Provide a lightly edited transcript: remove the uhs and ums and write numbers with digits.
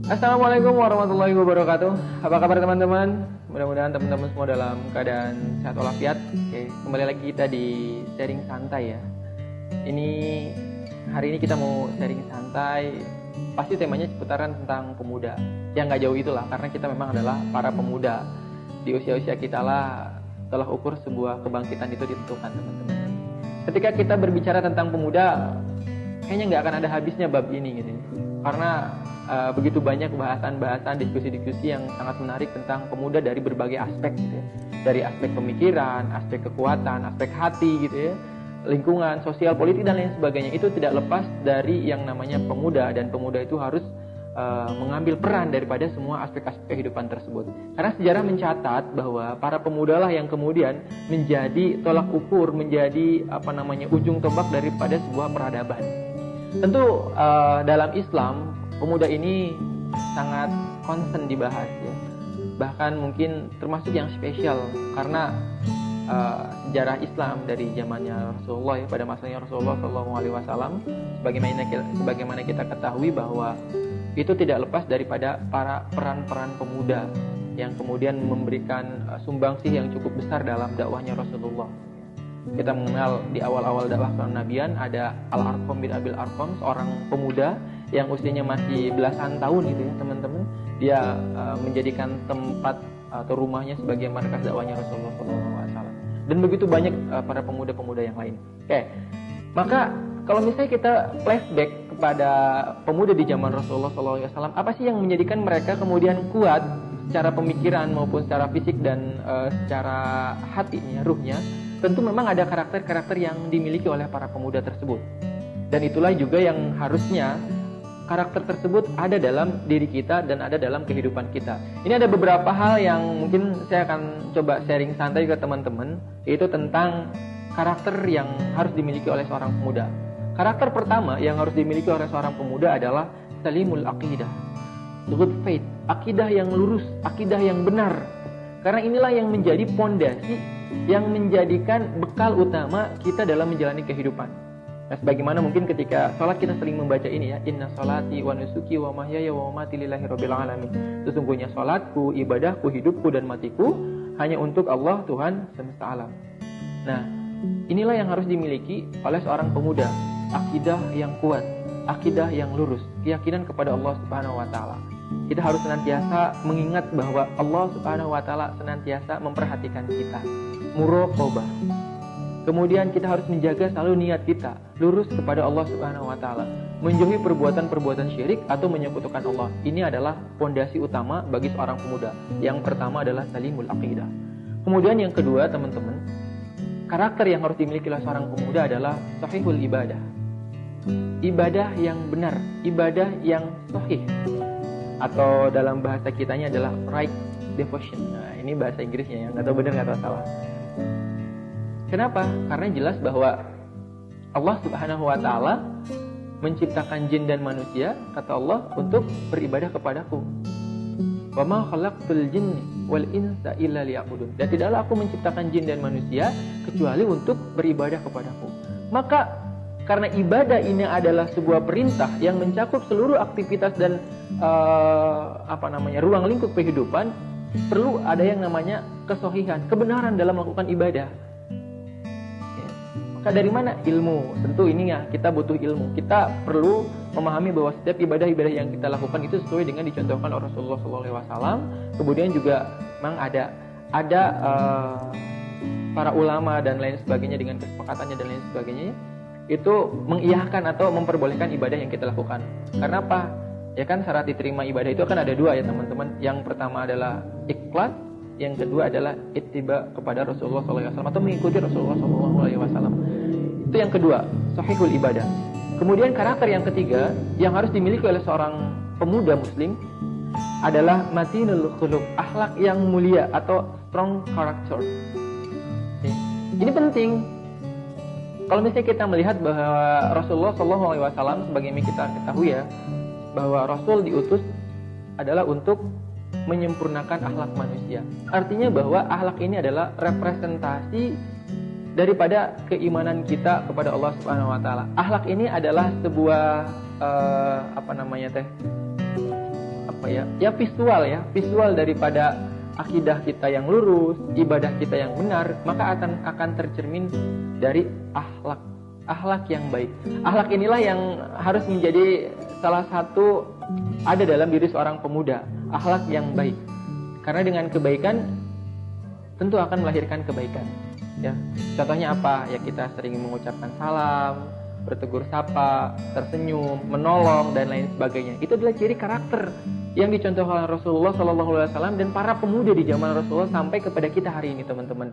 Assalamualaikum warahmatullahi wabarakatuh. Apa kabar teman-teman? Mudah-mudahan teman-teman semua dalam keadaan sehat walafiat. Oke, kembali lagi kita di sharing santai ya. Hari ini kita mau sharing santai. Pasti temanya seputaran tentang pemuda. Yang nggak jauh itulah, karena kita memang adalah para pemuda. Di usia-usia kita lah telah ukur sebuah kebangkitan itu ditentukan teman-teman. Ketika kita berbicara tentang pemuda, kayaknya nggak akan ada habisnya bab ini gitu. Karena begitu banyak bahasan-bahasan, diskusi-diskusi yang sangat menarik tentang pemuda dari berbagai aspek gitu ya. Dari aspek pemikiran, aspek kekuatan, aspek hati gitu ya, lingkungan, sosial, politik dan lain sebagainya. Itu tidak lepas dari yang namanya pemuda, dan pemuda itu harus mengambil peran daripada semua aspek-aspek kehidupan tersebut. Karena sejarah mencatat bahwa para pemuda lah yang kemudian menjadi tolak ukur, menjadi ujung tombak daripada sebuah peradaban. Tentu dalam Islam pemuda ini sangat concern dibahas ya. Bahkan mungkin termasuk yang spesial karena sejarah Islam dari zamannya Rasulullah ya, pada masanya Rasulullah SAW, sebagaimana kita ketahui bahwa itu tidak lepas daripada para peran-peran pemuda yang kemudian memberikan sumbangsih yang cukup besar dalam dakwahnya Rasulullah. Kita mengenal di awal-awal dakwah kenabian ada Al-Arqam bin Abil Arqam, seorang pemuda yang usianya masih belasan tahun gitu ya teman-teman. Dia menjadikan tempat atau rumahnya sebagai markas dakwahnya Rasulullah SAW. Dan begitu banyak para pemuda-pemuda yang lain. Oke, maka kalau misalnya kita flashback kepada pemuda di zaman Rasulullah SAW, apa sih yang menjadikan mereka kemudian kuat secara pemikiran maupun secara fisik dan secara hatinya, ruhnya? Tentu memang ada karakter-karakter yang dimiliki oleh para pemuda tersebut. Dan itulah juga yang harusnya karakter tersebut ada dalam diri kita dan ada dalam kehidupan kita. Ini ada beberapa hal yang mungkin saya akan coba sharing santai ke teman-teman, yaitu tentang karakter yang harus dimiliki oleh seorang pemuda. Karakter pertama yang harus dimiliki oleh seorang pemuda adalah salimul aqidah, good faith, akidah yang lurus, akidah yang benar. Karena inilah yang menjadi pondasi, yang menjadikan bekal utama kita dalam menjalani kehidupan. Nah, sebagaimana mungkin ketika sholat kita sering membaca ini ya, inna sholati wa nusuki wa mahyaya wa mamati lillahi rabbil alamin. Sesungguhnya sholatku, ibadahku, hidupku dan matiku hanya untuk Allah Tuhan semesta alam. Nah, inilah yang harus dimiliki oleh seorang pemuda, akidah yang kuat, akidah yang lurus, keyakinan kepada Allah Subhanahu wa taala. Kita harus senantiasa mengingat bahwa Allah Subhanahu wa taala senantiasa memperhatikan kita. Muraqabah. Kemudian kita harus menjaga selalu niat kita lurus kepada Allah Subhanahu wa taala, menjauhi perbuatan-perbuatan syirik atau menyekutukan Allah. Ini adalah pondasi utama bagi seorang pemuda. Yang pertama adalah salimul aqidah. Kemudian yang kedua, teman-teman, karakter yang harus dimiliki oleh seorang pemuda adalah sahihul ibadah. Ibadah yang benar, ibadah yang sahih. Atau dalam bahasa kitanya adalah right devotion. Nah, ini bahasa Inggrisnya ya, nggak tahu benar nggak tahu salah. Kenapa? Karena jelas bahwa Allah Subhanahu wa taala menciptakan jin dan manusia, kata Allah, untuk beribadah kepadaku. Wa ma khalaqtul jinni wal insa illa liya'budun. Dan tidaklah aku menciptakan jin dan manusia kecuali untuk beribadah kepadaku. Maka karena ibadah ini adalah sebuah perintah yang mencakup seluruh aktivitas dan ruang lingkup kehidupan, perlu ada yang namanya kesohihan, kebenaran dalam melakukan ibadah. Ya. Maka dari mana? Ilmu. Tentu ini ya, kita butuh ilmu. Kita perlu memahami bahwa setiap ibadah-ibadah yang kita lakukan itu sesuai dengan dicontohkan oleh Rasulullah SAW. Kemudian juga memang ada para ulama dan lain sebagainya dengan kesepakatannya dan lain sebagainya, itu mengiyahkan atau memperbolehkan ibadah yang kita lakukan. Karena apa? Ya kan syarat diterima ibadah itu akan ada dua ya teman-teman. Yang pertama adalah ikhlas, yang kedua adalah ittiba kepada Rasulullah SAW atau mengikuti Rasulullah SAW. Itu yang kedua, sahihul ibadah. Kemudian karakter yang ketiga yang harus dimiliki oleh seorang pemuda muslim adalah matinul khuluq, akhlak yang mulia atau strong character. Ini penting. Kalau misalnya kita melihat bahwa Rasulullah SAW, sebagaimana kita ketahui ya, bahwa Rasul diutus adalah untuk menyempurnakan akhlak manusia. Artinya bahwa akhlak ini adalah representasi daripada keimanan kita kepada Allah Subhanahu wa taala. Akhlak ini adalah sebuah apa ya? Ya visual daripada akidah kita yang lurus, ibadah kita yang benar, maka akan tercermin dari akhlak yang baik. Akhlak inilah yang harus menjadi salah satu ada dalam diri seorang pemuda, akhlak yang baik. Karena dengan kebaikan tentu akan melahirkan kebaikan. Ya, contohnya apa? Ya kita sering mengucapkan salam, bertegur sapa, tersenyum, menolong dan lain sebagainya. Itu adalah ciri karakter yang dicontohkan oleh Rasulullah SAW dan para pemuda di zaman Rasulullah sampai kepada kita hari ini, teman-teman.